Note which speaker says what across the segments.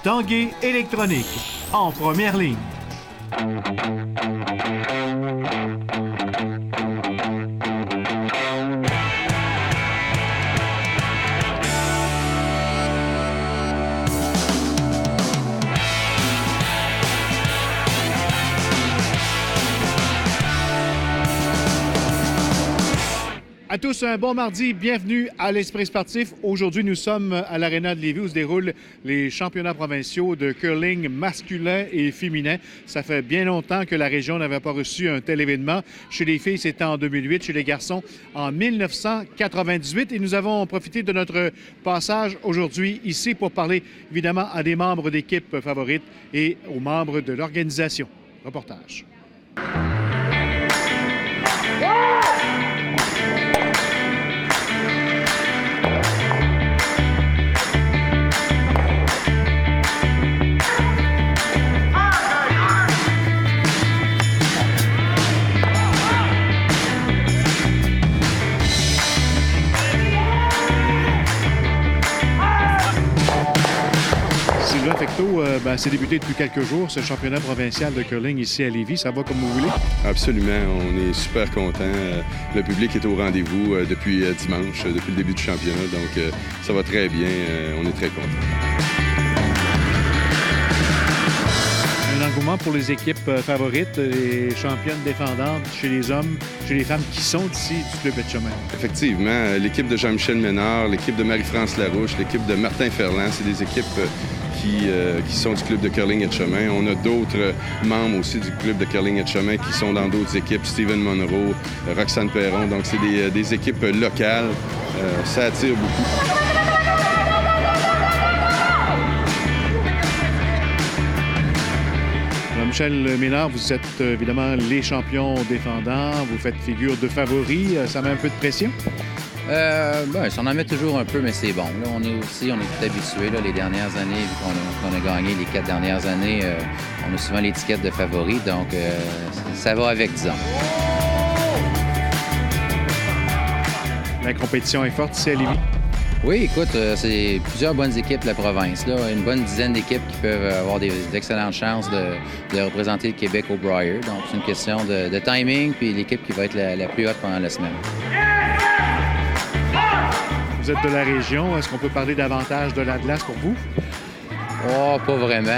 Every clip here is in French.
Speaker 1: Tanguay électronique, en première ligne. À tous, un bon mardi. Bienvenue à l'Esprit sportif. Aujourd'hui, nous sommes à l'Arena de Lévis où se déroulent les championnats provinciaux de curling masculin et féminin. Ça fait bien longtemps que la région n'avait pas reçu un tel événement. Chez les filles, c'était en 2008. Chez les garçons, en 1998. Et nous avons profité de notre passage aujourd'hui ici pour parler évidemment à des membres d'équipes favorites et aux membres de l'organisation. Reportage. C'est débuté depuis quelques jours, ce championnat provincial de curling ici à Lévis. Ça va comme vous voulez?
Speaker 2: Absolument. On est super contents. Le public est au rendez-vous depuis dimanche, depuis le début du championnat. Donc, ça va très bien. On est très contents.
Speaker 1: Un engouement pour les équipes favorites, les championnes défendantes chez les hommes, chez les femmes qui sont ici du Club Etchemin.
Speaker 2: Effectivement. L'équipe de Jean-Michel Ménard, l'équipe de Marie-France Larouche, l'équipe de Martin Ferland, c'est des équipes qui sont du club de curling Etchemin. On a d'autres membres aussi du club de curling Etchemin qui sont dans d'autres équipes, Steven Monroe, Roxane Perron. Donc, c'est des équipes locales. Ça attire beaucoup.
Speaker 1: Michel Ménard, vous êtes évidemment les champions défendants. Vous faites figure de favoris. Ça met un peu de pression?
Speaker 3: Ça en met toujours un peu, mais c'est bon. Là, on est tout habitués. Les dernières années, vu qu'on a gagné les 4 dernières années, on a souvent l'étiquette de favori, donc ça va avec, disons.
Speaker 1: La compétition est forte ici à Lévis?
Speaker 3: Oui, écoute, c'est plusieurs bonnes équipes de la province. Là. Une bonne dizaine d'équipes qui peuvent avoir d'excellentes chances de représenter le Québec au Brier. Donc, c'est une question de timing, puis l'équipe qui va être la plus haute pendant la semaine.
Speaker 1: Vous êtes de la région. Est-ce qu'on peut parler davantage de la glace pour vous?
Speaker 3: Oh, pas vraiment.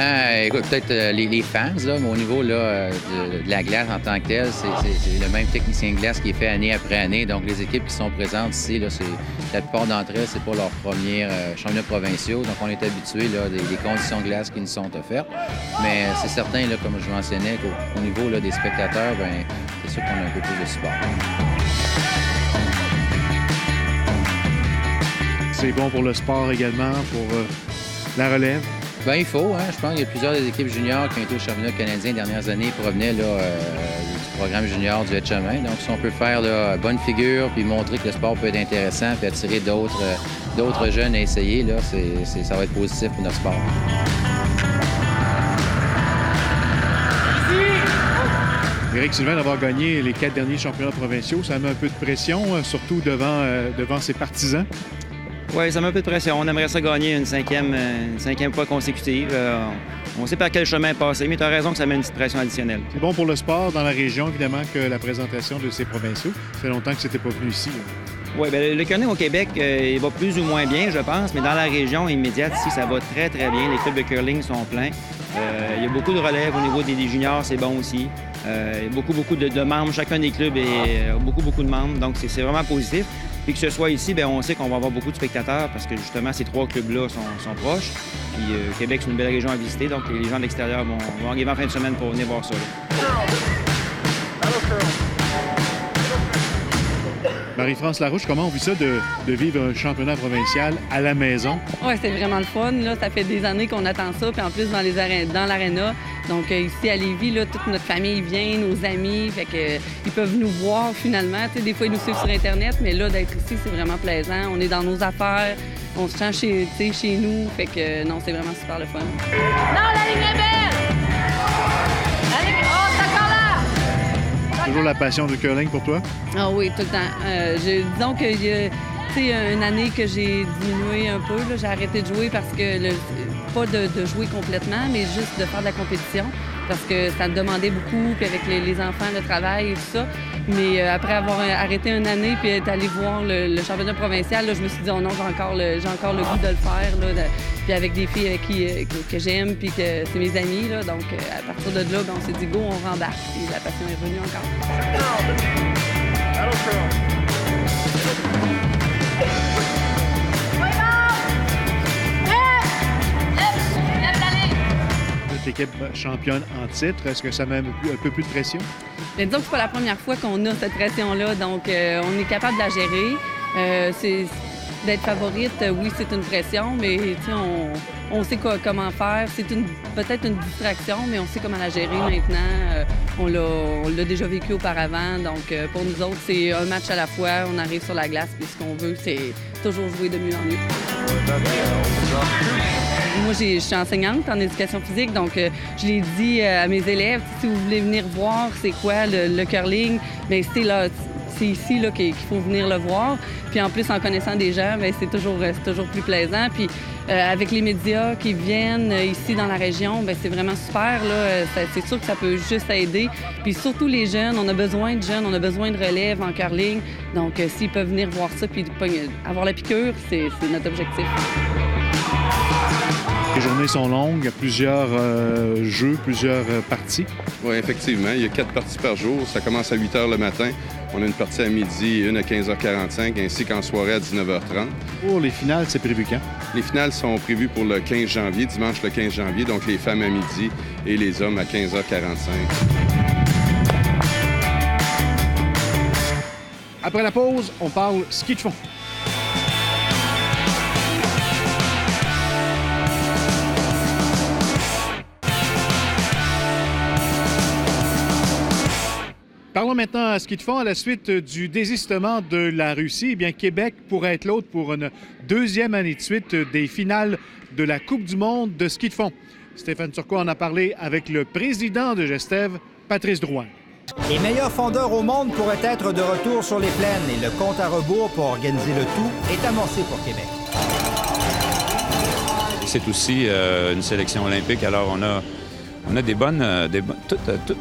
Speaker 3: Écoute, peut-être les fans, là, mais au niveau là, de la glace en tant que telle, c'est le même technicien de glace qui est fait année après année. Donc, les équipes qui sont présentes ici, là, la plupart d'entre elles, c'est pour leurs premiers championnats provinciaux. Donc, on est habitués des conditions de glace qui nous sont offertes. Mais c'est certain, là, comme je mentionnais, qu'au niveau là, des spectateurs, c'est sûr qu'on a un peu plus de support.
Speaker 1: C'est bon pour le sport également, pour la relève?
Speaker 3: Il faut. Je pense qu'il y a plusieurs des équipes juniors qui ont été au championnat canadien les dernières années provenaient du programme junior du Etchemin. Donc, si on peut faire bonne figure puis montrer que le sport peut être intéressant puis attirer d'autres jeunes à essayer, là, ça va être positif pour notre sport.
Speaker 1: Éric Sylvain, d'avoir gagné les 4 derniers championnats provinciaux, ça met un peu de pression, surtout devant ses partisans?
Speaker 4: Oui, ça met un peu de pression. On aimerait ça gagner une cinquième fois consécutive. On sait par quel chemin passer, mais tu as raison que ça met une petite pression additionnelle.
Speaker 1: C'est bon pour le sport dans la région, évidemment, que la présentation de ces provinciaux. Ça fait longtemps que c'était pas venu ici.
Speaker 4: Oui, le curling au Québec, il va plus ou moins bien, je pense, mais dans la région immédiate, ici, ça va très, très bien. Les clubs de curling sont pleins. Il y a beaucoup de relèves au niveau des juniors, c'est bon aussi. Il y a beaucoup de membres. Chacun des clubs a beaucoup de membres, donc c'est vraiment positif. Puis que ce soit ici, on sait qu'on va avoir beaucoup de spectateurs parce que justement, ces 3 clubs-là sont proches. Puis Québec, c'est une belle région à visiter, donc les gens de l'extérieur vont arriver en fin de semaine pour venir voir ça.
Speaker 1: Marie-France Larouche, comment on vit ça de vivre un championnat provincial à la maison?
Speaker 5: Oui, c'est vraiment le fun. Là, ça fait des années qu'on attend ça. Puis en plus, dans l'aréna. Donc ici à Lévis, là, toute notre famille vient, nos amis. Fait que, ils peuvent nous voir finalement. T'sais, des fois, ils nous suivent sur Internet, mais là, d'être ici, c'est vraiment plaisant. On est dans nos affaires. On se sent chez nous. Fait que non, c'est vraiment super le fun.
Speaker 6: Non, la ligne est belle! La ligne... Oh, c'est encore là!
Speaker 1: Toujours la passion du curling pour toi?
Speaker 5: Ah oui, tout le temps. Disons qu'il y a une année que j'ai diminué un peu. J'ai arrêté de jouer parce que pas de jouer complètement, mais juste de faire de la compétition parce que ça me demandait beaucoup, puis avec les enfants, le travail et tout ça. Mais après avoir arrêté une année puis être allé voir le championnat provincial, là, je me suis dit, oh non, j'ai encore le goût de le faire, là, puis avec des filles avec que j'aime, puis que c'est mes amis. Là, donc, à partir de là, on s'est dit, go, on rembarque. Et la passion est revenue encore.
Speaker 1: L'équipe championne en titre, est-ce que ça met un peu plus de pression?
Speaker 5: Bien, disons que c'est pas la première fois qu'on a cette pression-là, donc on est capable de la gérer. D'être favorite, oui, c'est une pression, mais on sait comment faire. C'est peut-être une distraction, mais on sait comment la gérer maintenant. On l'a déjà vécu auparavant, donc pour nous autres, c'est un match à la fois. On arrive sur la glace, puis ce qu'on veut, c'est toujours jouer de mieux en mieux. Moi, je suis enseignante en éducation physique, donc je l'ai dit à mes élèves, si vous voulez venir voir c'est quoi le curling, bien, c'est ici là, qu'il faut venir le voir. Puis en plus, en connaissant des gens, bien, c'est toujours plus plaisant. Puis avec les médias qui viennent ici dans la région, bien, c'est vraiment super. Là. C'est sûr que ça peut juste aider. Puis surtout les jeunes, on a besoin de jeunes, on a besoin de relève en curling. Donc s'ils peuvent venir voir ça puis avoir la piqûre, c'est notre objectif.
Speaker 1: Les journées sont longues, il y a plusieurs jeux, plusieurs parties.
Speaker 2: Oui, effectivement. Il y a 4 parties par jour. Ça commence à 8 h le matin. On a une partie à midi et une à 15h45, ainsi qu'en soirée à 19h30.
Speaker 1: Pour les finales, c'est prévu quand?
Speaker 2: Les finales sont prévues pour le 15 janvier, dimanche le 15 janvier, donc les femmes à midi et les hommes à 15h45.
Speaker 1: Après la pause, on parle ski de fond. Parlons maintenant à ski de fond. À la suite du désistement de la Russie, eh bien, Québec pourrait être l'hôte pour une deuxième année de suite des finales de la Coupe du monde de ski de fond. Stéphane Turcot en a parlé avec le président de Gestev, Patrice Drouin.
Speaker 7: Les meilleurs fondeurs au monde pourraient être de retour sur les plaines et le compte à rebours pour organiser le tout est amorcé pour Québec.
Speaker 8: C'est aussi une sélection olympique, alors on a des bonnes... tout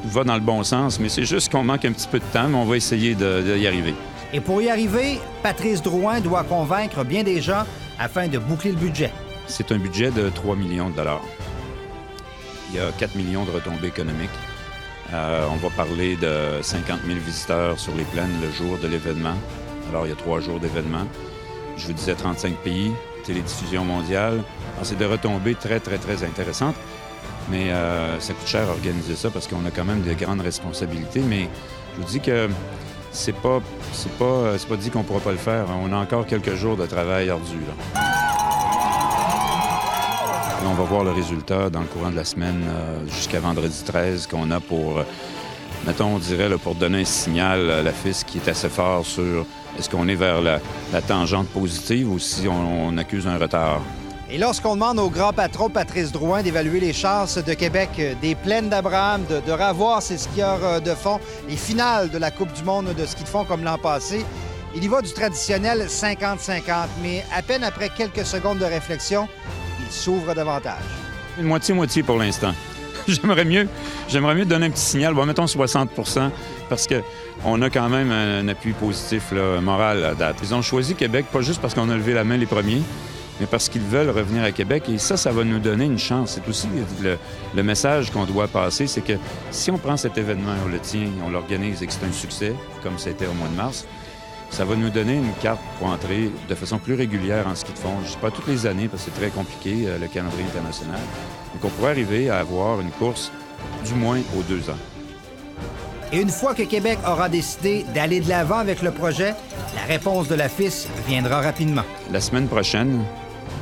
Speaker 8: va dans le bon sens, mais c'est juste qu'on manque un petit peu de temps, mais on va essayer d'y arriver.
Speaker 7: Et pour y arriver, Patrice Drouin doit convaincre bien des gens afin de boucler le budget.
Speaker 8: C'est un budget de 3 millions de dollars. Il y a 4 millions de retombées économiques. On va parler de 50 000 visiteurs sur les plaines le jour de l'événement. Alors, il y a 3 jours d'événement. Je vous disais 35 pays, télédiffusion mondiale. Alors, c'est des retombées très, très, très intéressantes. Mais ça coûte cher à organiser ça parce qu'on a quand même de grandes responsabilités. Mais je vous dis que c'est pas dit qu'on ne pourra pas le faire. On a encore quelques jours de travail ardu, là. On va voir le résultat dans le courant de la semaine jusqu'à vendredi 13 qu'on a pour, mettons, on dirait, là, pour donner un signal à la FIS qui est assez fort sur est-ce qu'on est vers la tangente positive ou si on accuse un retard.
Speaker 7: Et lorsqu'on demande au grand patron Patrice Drouin d'évaluer les chances de Québec des plaines d'Abraham, de revoir ses skieurs de fond, les finales de la Coupe du monde de ski de fond comme l'an passé, il y va du traditionnel 50-50. Mais à peine après quelques secondes de réflexion, il s'ouvre davantage.
Speaker 8: Une moitié-moitié pour l'instant. J'aimerais mieux donner un petit signal, bon, mettons 60 % parce qu'on a quand même un appui positif là, moral à date. Ils ont choisi Québec, pas juste parce qu'on a levé la main les premiers, mais parce qu'ils veulent revenir à Québec. Et ça va nous donner une chance. C'est aussi le message qu'on doit passer, c'est que si on prend cet événement, on le tient, on l'organise et que c'est un succès, comme c'était au mois de mars, ça va nous donner une carte pour entrer de façon plus régulière en ski de fond. Je ne dis pas toutes les années, parce que c'est très compliqué, le calendrier international. Donc, on pourrait arriver à avoir une course du moins aux 2 ans.
Speaker 7: Et une fois que Québec aura décidé d'aller de l'avant avec le projet, la réponse de la FIS viendra rapidement.
Speaker 8: La semaine prochaine,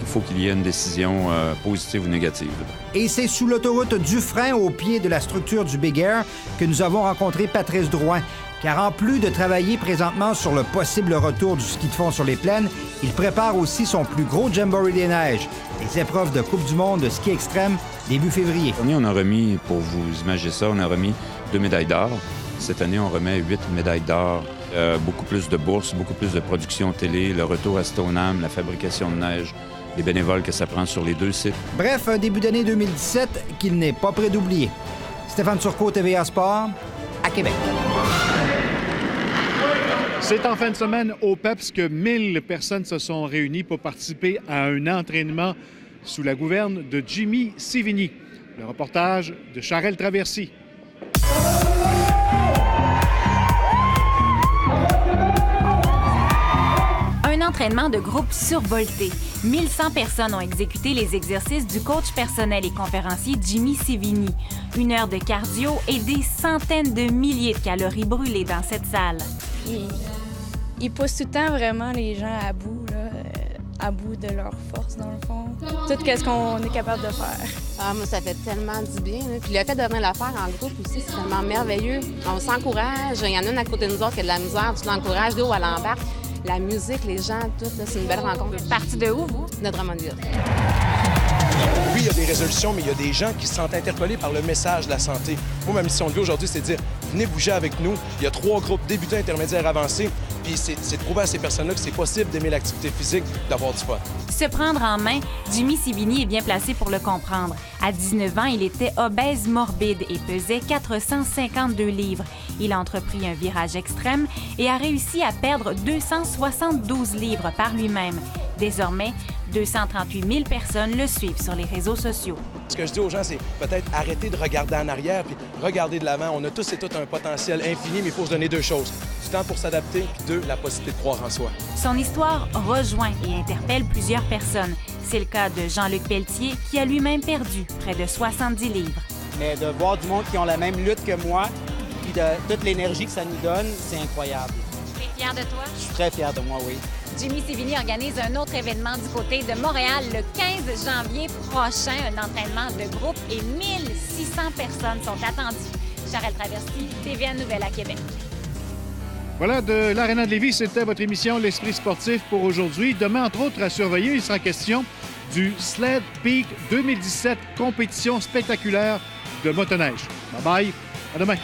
Speaker 8: il faut qu'il y ait une décision positive ou négative.
Speaker 7: Et c'est sous l'autoroute Dufresne, au pied de la structure du Big Air, que nous avons rencontré Patrice Drouin. Car en plus de travailler présentement sur le possible retour du ski de fond sur les plaines, il prépare aussi son plus gros Jamboree des neiges, les épreuves de Coupe du monde de ski extrême début février.
Speaker 8: Cette année, on a remis, pour vous imaginer ça, on a remis 2 médailles d'or. Cette année, on remet 8 médailles d'or. Beaucoup plus de bourses, beaucoup plus de production télé, le retour à Stoneham, la fabrication de neige, les bénévoles que ça prend sur les 2 sites.
Speaker 7: Bref, un début d'année 2017 qu'il n'est pas prêt d'oublier. Stéphane Turcot, TVA Sport, à Québec.
Speaker 1: C'est en fin de semaine au PEPS que 1000 personnes se sont réunies pour participer à un entraînement sous la gouverne de Jimmy Sévigny. Le reportage de Charelle Traversy.
Speaker 9: Un entraînement de groupe survolté. 1100 personnes ont exécuté les exercices du coach personnel et conférencier Jimmy Sévigny. 1 heure de cardio et des centaines de milliers de calories brûlées dans cette salle.
Speaker 10: Il pousse tout le temps vraiment les gens à bout, là, à bout de leur force, dans le fond. Tout ce qu'on est capable de faire.
Speaker 11: Ah, moi, ça fait tellement du bien. Là. Puis le fait de venir la faire en groupe aussi, c'est tellement merveilleux. On s'encourage. Il y en a une à côté de nous autres qui a de la misère. Tu l'encourages, d'où elle embarque. La musique, les gens, tout, là, c'est une belle rencontre.
Speaker 9: Parti de où, vous?
Speaker 11: De Drummondville.
Speaker 12: Oui, il y a des résolutions, mais il y a des gens qui se sentent interpellés par le message de la santé. Moi, ma mission de vie aujourd'hui, c'est de dire, venez bouger avec nous. Il y a 3 groupes débutants, intermédiaires, avancés. Puis c'est de prouver à ces personnes-là que c'est possible d'aimer l'activité physique, d'avoir du fun.
Speaker 9: Se prendre en main, Jimmy Sévigny est bien placé pour le comprendre. À 19 ans, il était obèse morbide et pesait 452 livres. Il a entrepris un virage extrême et a réussi à perdre 272 livres par lui-même. Désormais, 238 000 personnes le suivent sur les réseaux sociaux.
Speaker 12: Ce que je dis aux gens, c'est peut-être arrêter de regarder en arrière puis regarder de l'avant. On a tous et toutes un potentiel infini, mais il faut se donner 2 choses. Du temps pour s'adapter, puis 2, la possibilité de croire en soi.
Speaker 9: Son histoire rejoint et interpelle plusieurs personnes. C'est le cas de Jean-Luc Pelletier, qui a lui-même perdu près de 70 livres.
Speaker 13: Mais de voir du monde qui ont la même lutte que moi, puis de toute l'énergie que ça nous donne, c'est incroyable.
Speaker 9: Tu es fier de toi?
Speaker 13: Je suis très fier de moi, oui.
Speaker 9: Jimmy Sévigny organise un autre événement du côté de Montréal le 15 janvier prochain, un entraînement de groupe et 1600 personnes sont attendues. Charelle Traversy, TVA Nouvelle à Québec.
Speaker 1: Voilà, de l'Arena de Lévis, c'était votre émission L'Esprit sportif pour aujourd'hui. Demain, entre autres, à surveiller, il sera question du Sled Peak 2017, compétition spectaculaire de motoneige. Bye-bye, à demain.